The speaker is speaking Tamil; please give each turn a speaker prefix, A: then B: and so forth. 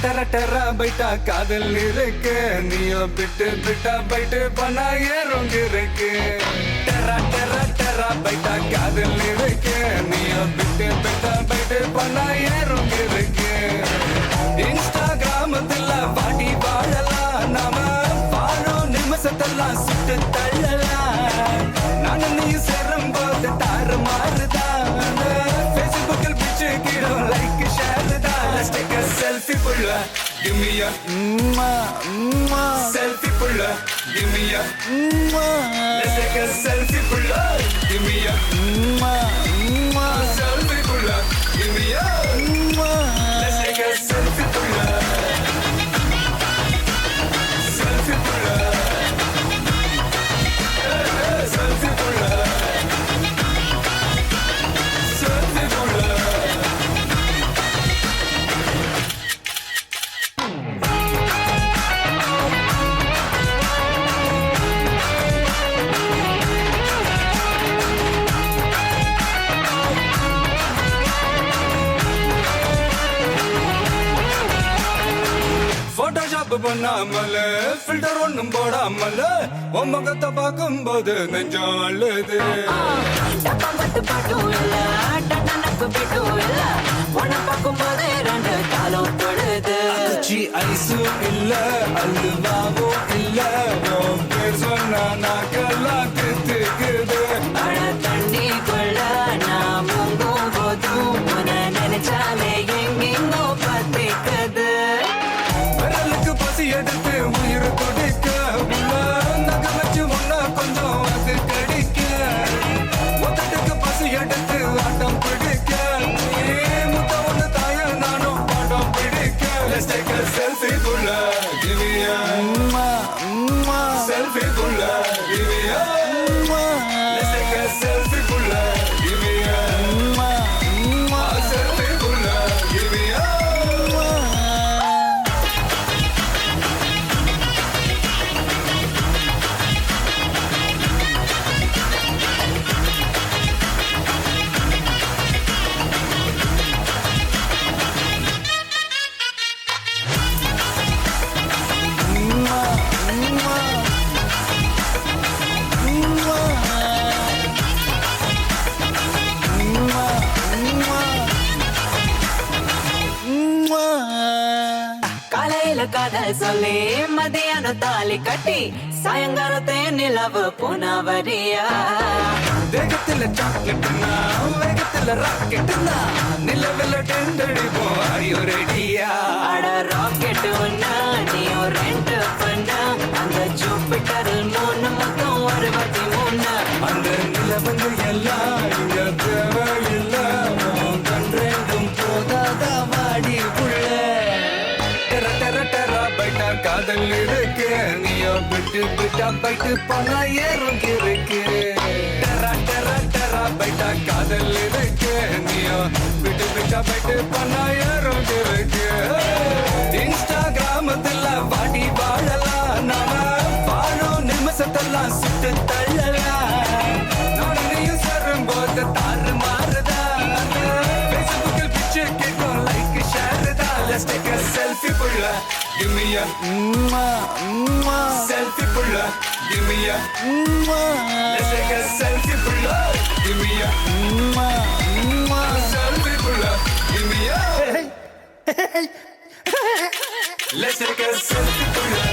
A: டெர டெர பைட்டா காதல் இருக்கு நீயோ பிட்டு பிட்டா பைட்டு பண்ணா ஏறும் இருக்கு டெர டெர டெர பைட்டா காதல் இருக்கு நீயோ பிட்டு பிட்டா பைட்டு பண்ணா ஏறும் இருக்கு இன்ஸ்டாகிராமத்துல பாட்டி வாழலாம் நாம வாழும் நிமிஷத்தெல்லாம் சுட்டு தள்ளலாம் நானும் நீ சேரும் போது தாறு மாறுதான் ஃபேஸ்புக்கில் பிச்சு கீழும் லைக் ஷேர் தான் Let's take a selfie pulla give me a selfie pulla give me a Let's take a selfie pulla give me a selfie pulla give me a Let's take a selfie pulla selfie pulla selfie pulla selfie pulla Photoshop பண்ணாமல ஃபில்டர் ஒண்ணும் போடாமல உன் முகத்தை பார்க்கும்போது நெஞ்சம் அழுது
B: டப்பாம்பட்டு பாட்டும் இல்ல டட்டனக்கு பிட்டும் இல்ல உன்னை பார்க்கும்போதே ரெண்டு காலம் தொழுது
A: குச்சி ஐஸும் இல்ல அல்வாவும் இல்ல உன் பேர் சொன்னா நாக்கெல்லாம் தித்துக்குது
B: அழ தண்ணிக்குள்ள நான் முங்கும் போதும் உன்னை நினைச்சாலே எங்கெங்கோ பத்திக்குது
A: விரலுக்கு பசி எடுத்து உயிர் கொடுக்க நகை வச்சு ஒன்னா கொஞ்சம் அது கடிக்க மொத்தத்துக்கு பசி எடுத்து ஆட்டம் பிடிக்க முத்த ஒண்ணு தாய நானும் பாடம் பிடிக்க Let's take a selfie pulla give me a selfie pulla give me a Let's take a selfie pulla give me a selfie pulla give me a
B: காலையில காதல் சொல்லி மதியானம் தாலி கட்டி சாயங்காலத்தே நிலவு புனவரியா
A: வேகத்துல சாக்லேட்னா வேகத்துல ராக்கெட்னா நிலவில் டெண்டடிப்போம் ஐயோ ரெடியா
B: அட ராக்கெட் ஒன்னா நீயும் ரெண்டு பண்ணா அந்த ஜூபிட்டரில் 3 மொத்தம் 63
A: அந்த நிலவங்க எல்லாம் இங்க தேவையில்ல உன் கண் ரெண்டும் போதாதா வாடி புள்ள டெர டெர டெர பைட்டா காதல் இருக்கு நீயோ பிட்டு பிட்டா பைட்டு பண்ணா ஏறும் இருக்கு டெர டெர டெர பைட்டா காதல் இருக்கு நீயோ பிட்டு பிட்டா பைட்டு பண்ணா ஏறும் இருக்கு இன்ஸ்டாகிராமத்துல வாடி வாழலாம் நாம வாழும் நிமிஷத்தெல்லாம் சுட்டு தள்ளலாம் நானும் நீயும் சேரும் போது தாறு மாறுதான் ஃபேஸ்புக்கில் பிச்சு கேட்கும் லைக் ஷேர் தான் Let's take a selfie pulla give me a selfie pulla give me a Let's take a selfie pulla give me a selfie pulla give me a Let's take a selfie pulla